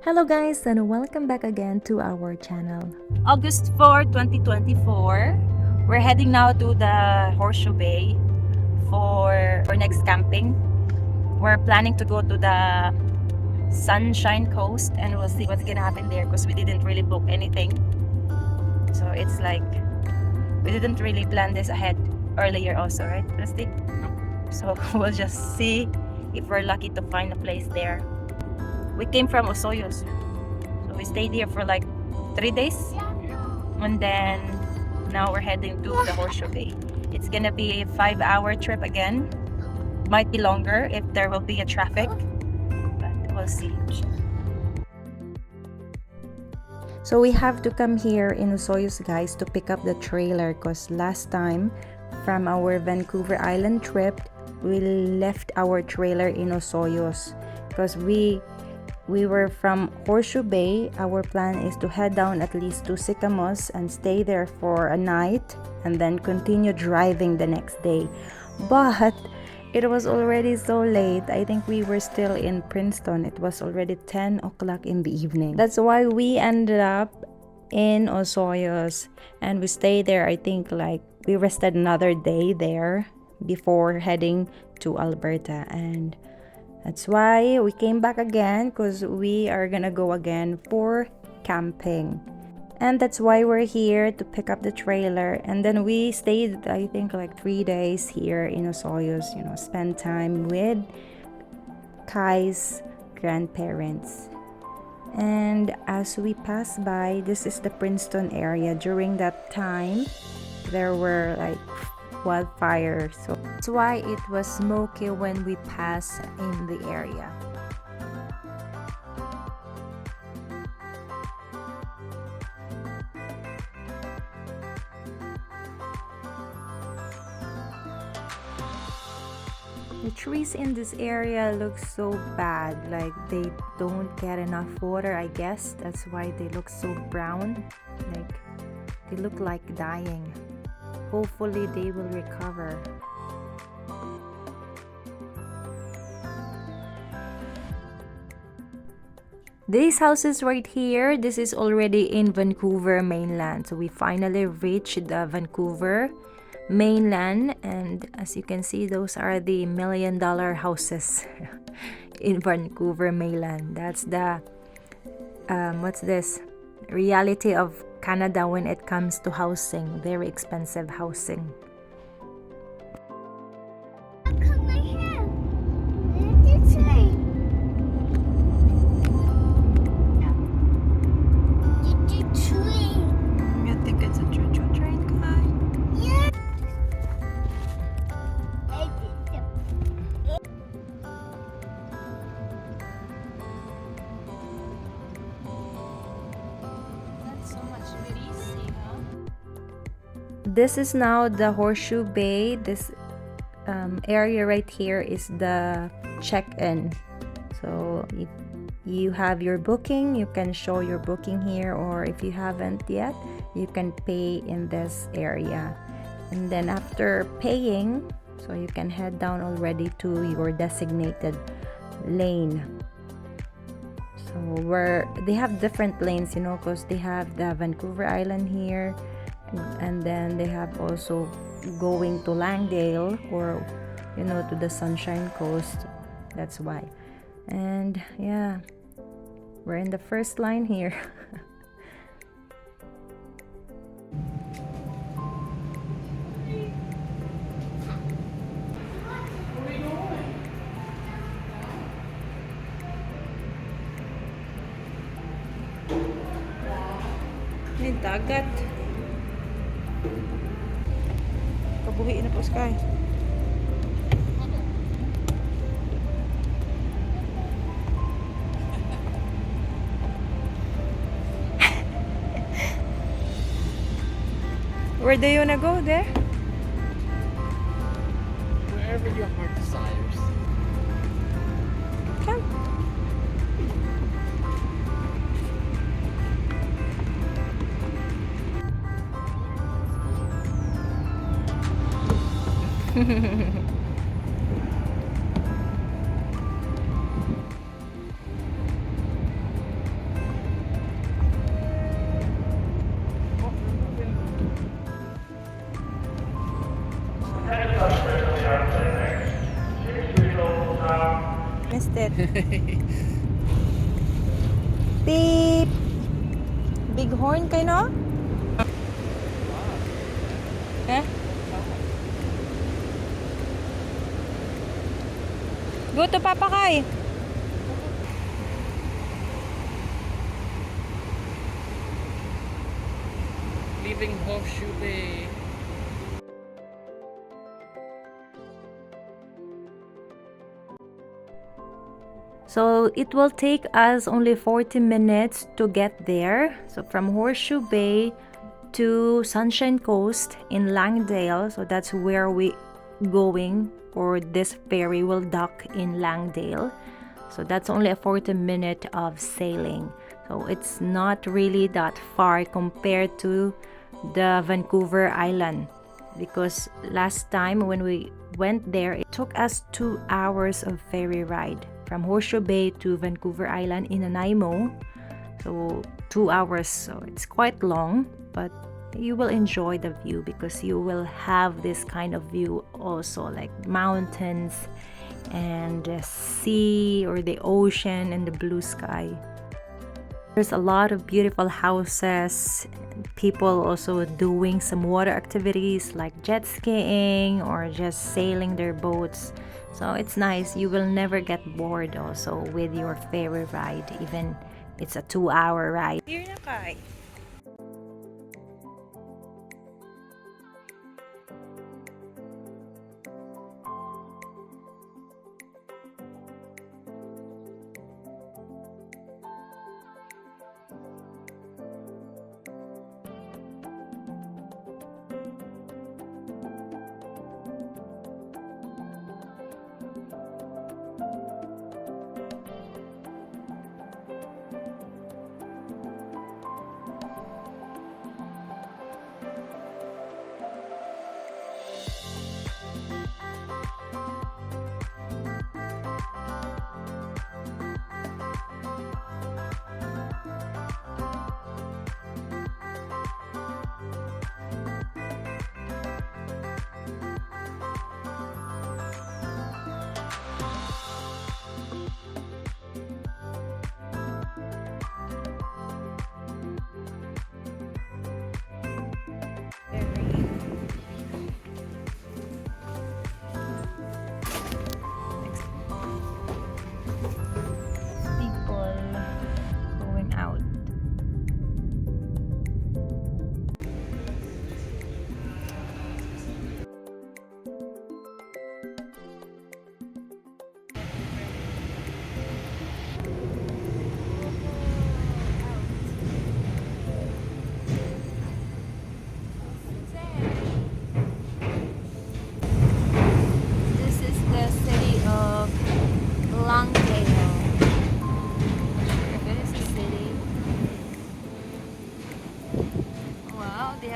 Hello guys and welcome back again to our channel. August 4, 2024. We're heading now to the Horseshoe Bay for our next camping. We're planning to go to the Sunshine Coast and we'll see what's gonna happen there because we didn't really book anything. So it's like we didn't really plan this ahead earlier also, right, Rusty? So we'll just see if we're lucky to find a place there. We came from Osoyoos. So we stayed here for like 3 days. And then now we're heading to the Horseshoe Bay. It's gonna be a 5-hour trip again. Might be longer if there will be a traffic. But we'll see. So we have to come here in Osoyoos guys to pick up the trailer because last time from our Vancouver Island trip, we left our trailer in Osoyoos because we were from Horseshoe Bay. Our plan is to head down at least to Sycamores and stay there for a night and then continue driving the next day. But it was already so late. I think we were still in Princeton. It was already 10 o'clock in the evening. That's why we ended up in Osoyoos and we stayed there. I think like we rested another day there before heading to Alberta, and that's why we came back again because we are gonna go again for camping. And that's why we're here to pick up the trailer. And then we stayed, I think, like 3 days here in Osoyoos, spend time with Kai's grandparents. And as we pass by, this is the Princeton area. During that time, there were like wildfires, so that's why it was smoky when we passed in the area. The trees in this area look so bad, like they don't get enough water. I guess that's why they look so brown, like they look like dying. Hopefully they will recover. These houses right here, this is already in Vancouver mainland. So we finally reached the Vancouver mainland, and as you can see, those are the $1 million houses in Vancouver mainland. That's the what's this? Reality of Canada when it comes to housing. Very expensive housing. You think it's a choo-choo train, Kai? Yeah. This is now the Horseshoe Bay. This area right here is the check-in. So if you have your booking, you can show your booking here, or if you haven't yet, you can pay in this area. And then after paying, so you can head down already to your designated lane. So where they have different lanes, because they have the Vancouver Island here, and then they have also going to Langdale or to the Sunshine Coast. That's why. And yeah, we're in the first line here. May dagat. Kabuhi na po, Sky. Where do you wanna go there? Wherever your heart desires. Come. missed it. Beep! Bighorn kayo, no? Eh? Go to Papa Kai. Leaving Horseshoe Bay. So it will take us only 40 minutes to get there. So from Horseshoe Bay to Sunshine Coast in Langdale. So that's where we going, or this ferry will dock in Langdale. So that's only a 40-minute of sailing. So it's not really that far compared to the Vancouver Island, because last time when we went there, it took us 2 hours of ferry ride from Horseshoe Bay to Vancouver Island in Nanaimo. So 2 hours, so it's quite long, but you will enjoy the view because you will have this kind of view also, like mountains and the sea or the ocean and the blue sky. There's a lot of beautiful houses, people also doing some water activities like jet skiing or just sailing their boats. So it's nice. You will never get bored also with your ferry ride, even it's a 2-hour ride. Here na kay.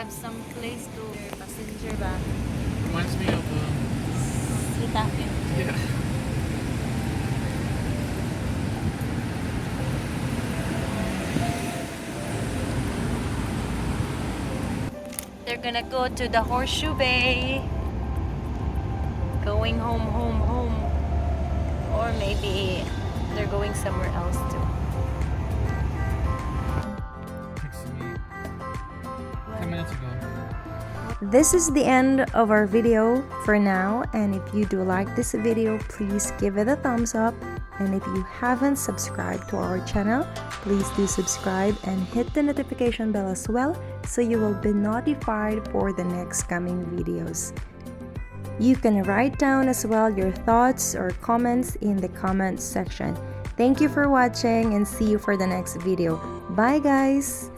Some place to passenger ba? Reminds me of Itapin. yeah. They're gonna go to the Horseshoe Bay. Going home. Or maybe they're going somewhere else too. This is the end of our video for now, and if you do like this video, please give it a thumbs up, and if you haven't subscribed to our channel, please do subscribe and hit the notification bell as well so you will be notified for the next coming videos. You can write down as well your thoughts or comments in the comments section. Thank you for watching and see you for the next video. Bye guys!